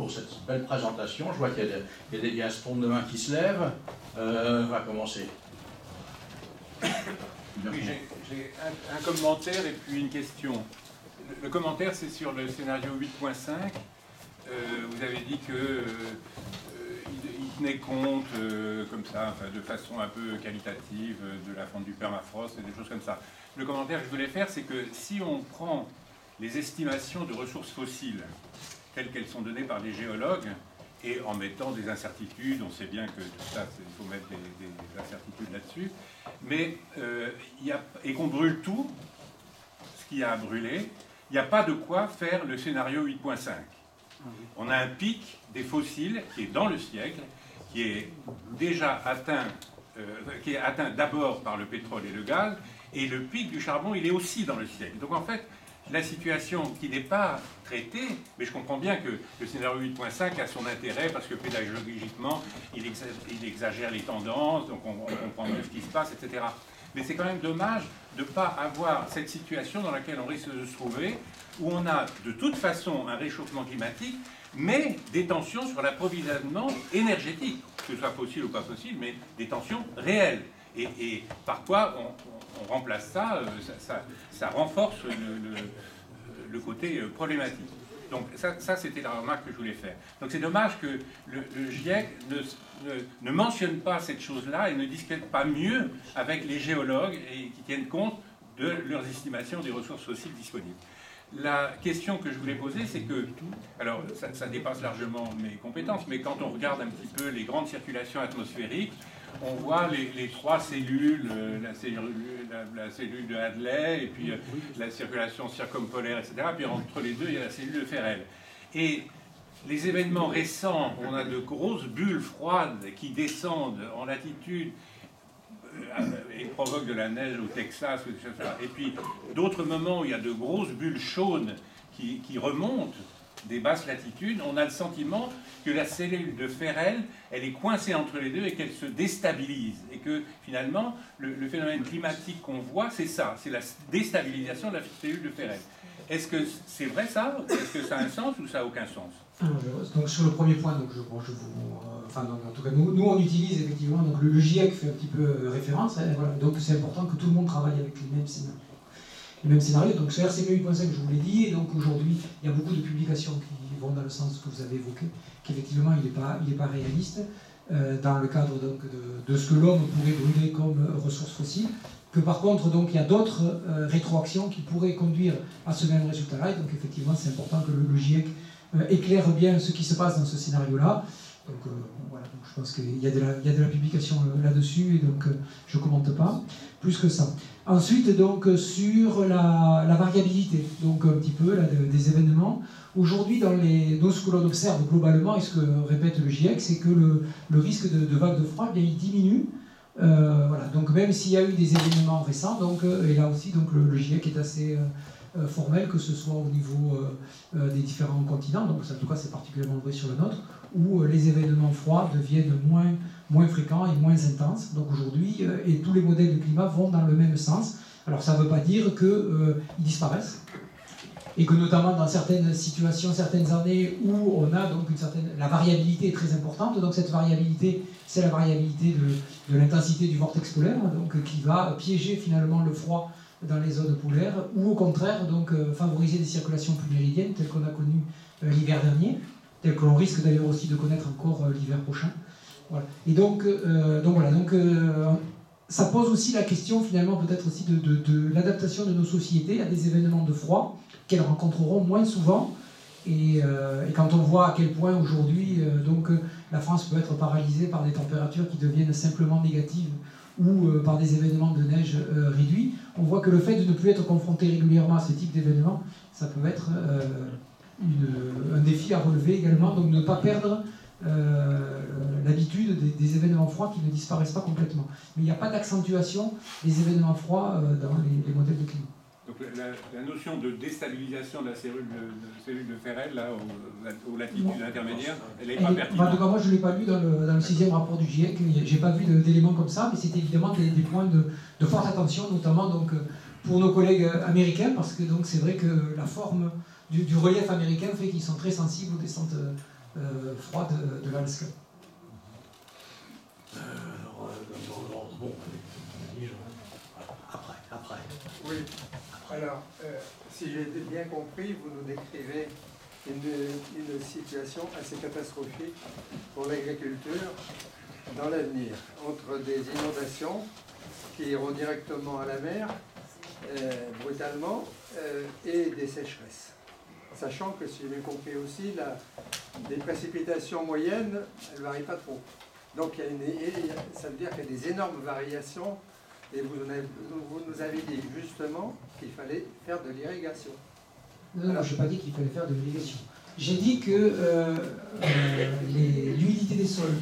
pour cette belle présentation. Je vois qu'il y a un certain nombre de mains qui se lèvent. On va commencer. Oui, j'ai un commentaire et puis une question. Le commentaire, c'est sur le scénario 8.5. Vous avez dit que il tenait compte, comme ça, enfin, de façon un peu qualitative, de la fonte du permafrost et des choses comme ça. Le commentaire que je voulais faire, c'est que si on prend les estimations de ressources fossiles, telles qu'elles sont données par des géologues, et en mettant des incertitudes, on sait bien que tout ça, il faut mettre des incertitudes là-dessus, mais et qu'on brûle tout, ce qu'il y a à brûler, il n'y a pas de quoi faire le scénario 8.5. On a un pic des fossiles qui est dans le siècle, qui est déjà atteint, qui est atteint d'abord par le pétrole et le gaz, et le pic du charbon, il est aussi dans le siècle. Donc en fait, la situation qui n'est pas traitée, mais je comprends bien que le scénario 8.5 a son intérêt parce que pédagogiquement, il exagère les tendances, donc on comprend mieux ce qui se passe, etc. Mais c'est quand même dommage de ne pas avoir cette situation dans laquelle on risque de se trouver, où on a de toute façon un réchauffement climatique, mais des tensions sur l'approvisionnement énergétique, que ce soit fossile ou pas fossile, mais des tensions réelles. Et par quoi on remplace ça, ça renforce le côté problématique. Donc ça c'était la remarque que je voulais faire. Donc c'est dommage que le GIEC ne mentionne pas cette chose-là et ne discute pas mieux avec les géologues et qui tiennent compte de leurs estimations des ressources fossiles disponibles. La question que je voulais poser, c'est que, alors ça dépasse largement mes compétences, mais quand on regarde un petit peu les grandes circulations atmosphériques, on voit les trois cellules, la cellule de Hadley, et puis la circulation circumpolaire, etc. Puis entre les deux, il y a la cellule de Ferrel. Et les événements récents, on a de grosses bulles froides qui descendent en latitude et provoquent de la neige au Texas, etc. Et puis d'autres moments où il y a de grosses bulles chaudes qui remontent des basses latitudes, on a le sentiment que la cellule de Ferrel, elle est coincée entre les deux et qu'elle se déstabilise. Et que finalement, le phénomène climatique qu'on voit, c'est ça, c'est la déstabilisation de la cellule de Ferrel. Est-ce que c'est vrai ça? Est-ce que ça a un sens ou ça n'a aucun sens? Donc sur le premier point, donc en tout cas nous on utilise effectivement, donc le GIEC fait un petit peu référence, hein, voilà, donc c'est important que tout le monde travaille avec les mêmes scénarios. Donc ce RCP 8.5, je vous l'ai dit, et donc aujourd'hui il y a beaucoup de publications qui vont dans le sens que vous avez évoqué, qu'effectivement il n'est pas réaliste dans le cadre donc, de ce que l'homme pourrait brûler comme ressources fossiles, que par contre donc il y a d'autres rétroactions qui pourraient conduire à ce même résultat-là, et donc effectivement c'est important que le GIEC éclaire bien ce qui se passe dans ce scénario-là. Donc voilà, donc je pense qu'il y a de la publication là-dessus, et donc je ne commente pas plus que ça. Ensuite, donc sur la variabilité, donc un petit peu là, des événements. Aujourd'hui, dans ce que l'on observe globalement, et ce que répète le GIEC, c'est que le risque de vague de froid, bien, il diminue. Voilà, donc même s'il y a eu des événements récents, donc, et là aussi donc, le GIEC est assez formel, que ce soit au niveau des différents continents, donc en tout cas c'est particulièrement vrai sur le nôtre, où les événements froids deviennent moins fréquents et moins intenses. Donc aujourd'hui, et tous les modèles de climat vont dans le même sens. Alors ça ne veut pas dire qu'ils disparaissent, et que notamment dans certaines situations, certaines années où on a donc la variabilité est très importante. Donc cette variabilité, c'est la variabilité de l'intensité du vortex polaire, donc qui va piéger finalement le froid dans les zones polaires, ou au contraire donc favoriser des circulations plus méridiennes telles qu'on a connues l'hiver dernier, telles que l'on risque d'ailleurs aussi de connaître encore l'hiver prochain. Voilà. Et donc ça pose aussi la question finalement peut-être aussi de l'adaptation de nos sociétés à des événements de froid qu'elles rencontreront moins souvent. Et quand on voit à quel point aujourd'hui la France peut être paralysée par des températures qui deviennent simplement négatives ou par des événements de neige réduits, on voit que le fait de ne plus être confronté régulièrement à ce type d'événements, ça peut être un défi à relever également, donc ne pas perdre l'habitude des événements froids qui ne disparaissent pas complètement. Mais il n'y a pas d'accentuation des événements froids dans les modèles de climat. Donc la notion de déstabilisation de la cellule de Ferrel, là, aux latitudes intermédiaires, elle n'est pas pertinente. En tout cas, moi je ne l'ai pas lu dans le 6e rapport du GIEC, je n'ai pas vu d'éléments comme ça, mais c'est évidemment des points de forte attention, notamment donc, pour nos collègues américains, parce que c'est vrai que la forme du relief américain fait qu'ils sont très sensibles aux descentes froide de l'Alaska. Bon, après. Oui. Alors, si j'ai bien compris, vous nous décrivez une situation assez catastrophique pour l'agriculture dans l'avenir, entre des inondations qui iront directement à la mer, brutalement, et des sécheresses. Sachant que, si j'ai bien compris aussi, les précipitations moyennes, elles ne varient pas trop. Donc ça veut dire qu'il y a des énormes variations, et vous nous avez dit justement qu'il fallait faire de l'irrigation. Non, je n'ai pas dit qu'il fallait faire de l'irrigation. J'ai dit que l'humidité des sols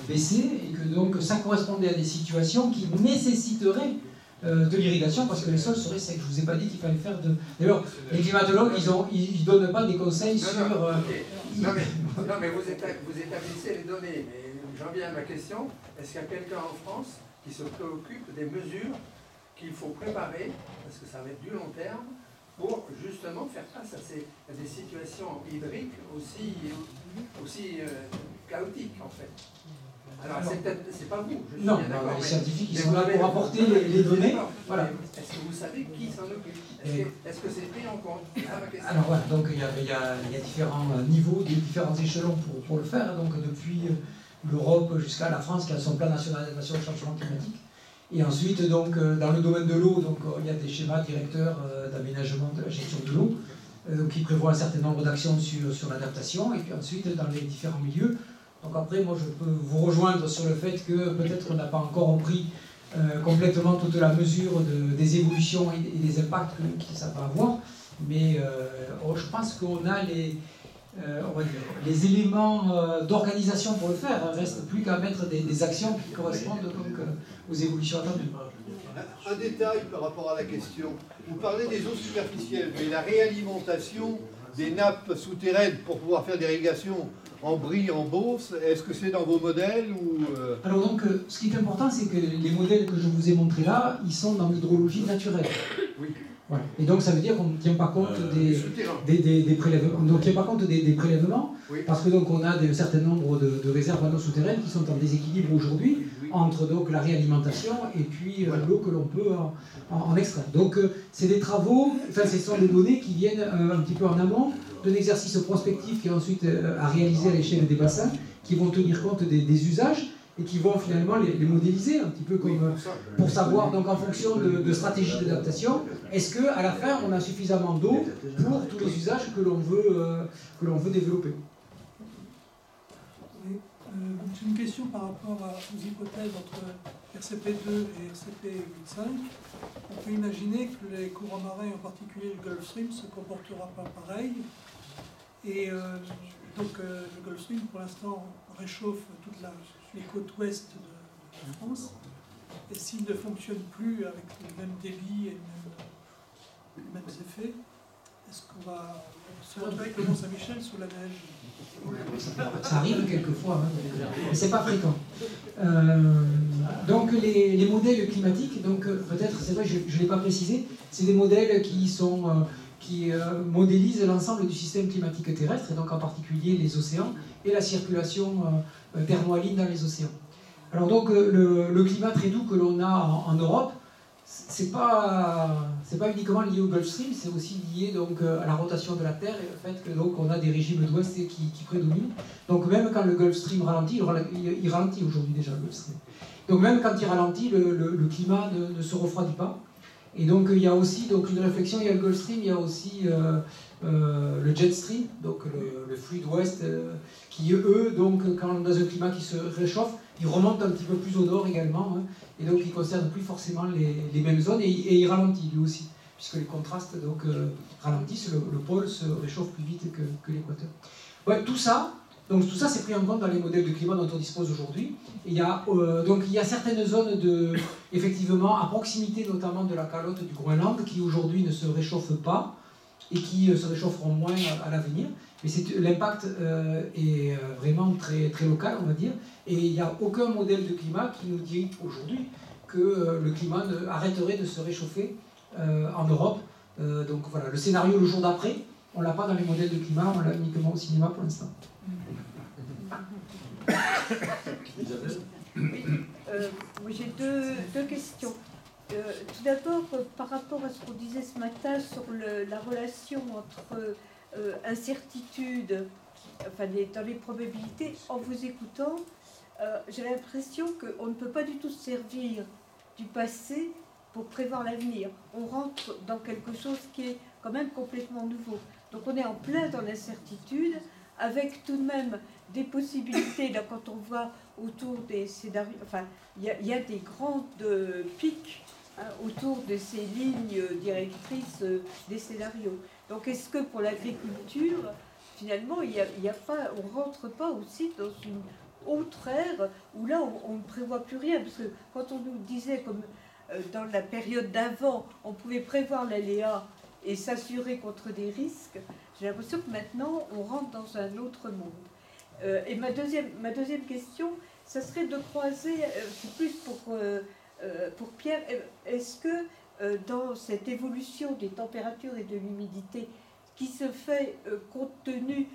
baissait et que donc ça correspondait à des situations qui nécessiteraient de l'irrigation parce que les sols seraient secs. Je ne vous ai pas dit qu'il fallait faire de... D'ailleurs, les climatologues, ils ne donnent pas des conseils sur... Non, mais vous établissez les données. Mais j'en viens à ma question. Est-ce qu'il y a quelqu'un en France qui se préoccupe des mesures qu'il faut préparer, parce que ça va être du long terme, pour justement faire face à des situations hydriques aussi chaotiques, en fait? Alors, c'est pas vous, je suis non, bien d'accord. Les scientifiques ils sont là pour apporter les données. Voilà. Est-ce que vous savez qui s'en occupe? Est-ce que c'est pris en compte? Alors voilà, donc il y a différents niveaux, différents échelons pour le faire. Donc depuis l'Europe jusqu'à la France qui a son plan national d'adaptation au changement climatique. Et ensuite, donc, dans le domaine de l'eau, il y a des schémas directeurs d'aménagement de la gestion de l'eau qui prévoient un certain nombre d'actions sur l'adaptation. Et puis ensuite, dans les différents milieux. Donc après, moi, je peux vous rejoindre sur le fait que peut-être on n'a pas encore compris complètement toute la mesure des évolutions et des impacts que ça va avoir. Mais je pense qu'on a les éléments d'organisation pour le faire. Il ne reste plus qu'à mettre des actions qui correspondent donc, aux évolutions attendues. Un détail par rapport à la question. Vous parlez des eaux superficielles, mais la réalimentation des nappes souterraines pour pouvoir faire des irrigations en brie, en beauce, est-ce que c'est dans vos modèles ou Alors donc, ce qui est important, c'est que les modèles que je vous ai montrés là, ils sont dans l'hydrologie naturelle. Oui. Voilà. Et donc ça veut dire qu'on ne tient pas compte des prélèvements. Donc, on ne tient pas compte des prélèvements, oui. Parce que donc on a un certain nombre de réserves en eau souterraine qui sont en déséquilibre aujourd'hui entre donc la réalimentation et puis l'eau que l'on peut en extraire. Donc c'est des travaux, enfin ce sont des données qui viennent un petit peu en amont d'un exercice prospectif qui est ensuite à réaliser à l'échelle des bassins, qui vont tenir compte des usages et qui vont finalement les modéliser un petit peu comme pour savoir donc en fonction de stratégies d'adaptation, est-ce qu'à la fin on a suffisamment d'eau pour tous les usages que l'on veut développer. Oui. C'est une question par rapport aux hypothèses entre RCP2 et RCP8.5. On peut imaginer que les courants marins, en particulier le Gulf Stream, ne se comportera pas pareil. Et donc le Gulf Stream, pour l'instant, réchauffe toutes les côtes ouest de la France. Et s'il ne fonctionne plus avec le même débit et les mêmes effets, est-ce qu'on va se retrouver avec le Mont-Saint-Michel sous la neige? Ça arrive quelquefois, mais c'est pas fréquent. Donc les modèles climatiques, donc peut-être, c'est vrai, je ne l'ai pas précisé, c'est des modèles qui modélisent l'ensemble du système climatique terrestre, et donc en particulier les océans et la circulation thermohaline dans les océans. Alors donc le climat très doux que l'on a en Europe, c'est pas uniquement lié au Gulf Stream, c'est aussi lié donc à la rotation de la Terre et le fait que donc on a des régimes d'ouest qui prédominent. Donc même quand le Gulf Stream ralentit, il ralentit aujourd'hui déjà le Gulf Stream. Donc même quand il ralentit, le climat ne se refroidit pas. Et donc il y a aussi donc une réflexion, il y a le Gulf Stream, il y a aussi le jet stream, donc le flux d'ouest, qui eux, donc quand on a un climat qui se réchauffe, ils remontent un petit peu plus au nord également, hein, et donc ils ne concernent plus forcément les mêmes zones, et il ralentit lui aussi, puisque les contrastes donc, ralentissent, le pôle se réchauffe plus vite que l'équateur. Ouais, tout ça c'est pris en compte dans les modèles de climat dont on dispose aujourd'hui. Il y a certaines zones effectivement, à proximité notamment de la calotte du Groenland, qui aujourd'hui ne se réchauffent pas, et qui se réchaufferont moins à l'avenir. Mais l'impact est vraiment très, très local, on va dire, et il n'y a aucun modèle de climat qui nous dit aujourd'hui que le climat arrêterait de se réchauffer en Europe. Donc voilà, le scénario le jour d'après, On ne l'a pas dans les modèles de climat, on l'a uniquement au cinéma pour l'instant. Isabelle ? Oui, j'ai deux questions. Tout d'abord, par rapport à ce qu'on disait ce matin sur la relation entre incertitude, enfin dans les probabilités, en vous écoutant, j'ai l'impression qu'on ne peut pas du tout se servir du passé pour prévoir l'avenir. On rentre dans quelque chose qui est quand même complètement nouveau. Donc on est en plein dans l'incertitude, avec tout de même des possibilités. Là, quand on voit autour des scénarios, enfin, il y a des grandes pics autour de ces lignes directrices des scénarios. Donc est-ce que pour l'agriculture, finalement, on ne rentre pas aussi dans une autre ère où là, on ne prévoit plus rien? Parce que quand on nous disait, comme dans la période d'avant, on pouvait prévoir l'aléa et s'assurer contre des risques, j'ai l'impression que maintenant, on rentre dans un autre monde. Et ma deuxième question, ça serait de croiser, c'est plus pour Pierre, est-ce que dans cette évolution des températures et de l'humidité qui se fait compte tenu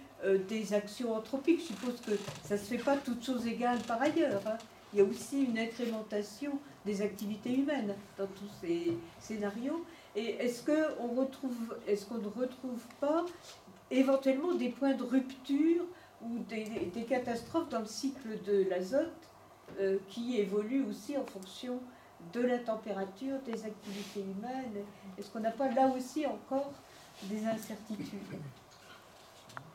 des actions anthropiques, je suppose que ça ne se fait pas toutes choses égales par ailleurs, hein. Il y a aussi une incrémentation des activités humaines dans tous ces scénarios. Et est-ce qu'on ne retrouve pas éventuellement des points de rupture ou des catastrophes dans le cycle de l'azote qui évoluent aussi en fonction de la température, des activités humaines? Est-ce qu'on n'a pas là aussi encore des incertitudes?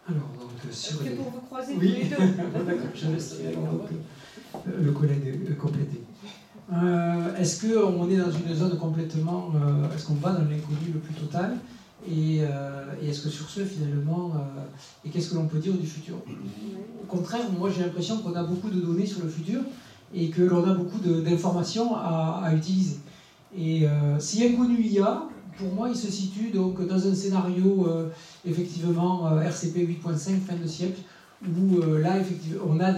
Alors, donc, sur C'est les... pour vous croiser tous Oui, les deux. d'accord, je laisse le collègue compléter. Est-ce qu'on est dans une zone complètement... est-ce qu'on va dans l'inconnu le plus total? Et est-ce que sur ce, finalement, et qu'est-ce que l'on peut dire du futur? Au contraire, moi j'ai l'impression qu'on a beaucoup de données sur le futur et que l'on a beaucoup d'informations à utiliser. Et si inconnu il y a, pour moi il se situe donc dans un scénario effectivement RCP 8.5 fin de siècle, où là effectivement on a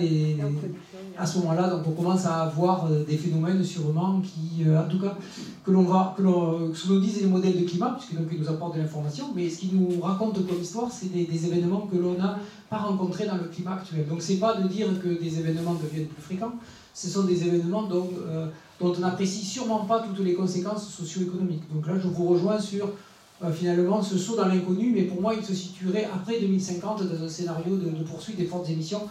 à ce moment-là, donc on commence à avoir des phénomènes sûrement qui, en tout cas, ce que nous disent les modèles de climat, puisque donc ils nous apportent de l'information, mais ce qu'ils nous racontent comme histoire, c'est des événements que l'on n'a pas rencontrés dans le climat actuel. Donc c'est pas de dire que des événements deviennent plus fréquents, ce sont des événements dont on n'apprécie sûrement pas toutes les conséquences socio-économiques. Donc là, je vous rejoins sur finalement ce saut dans l'inconnu, mais pour moi, il se situerait après 2050 dans un scénario de poursuite des fortes émissions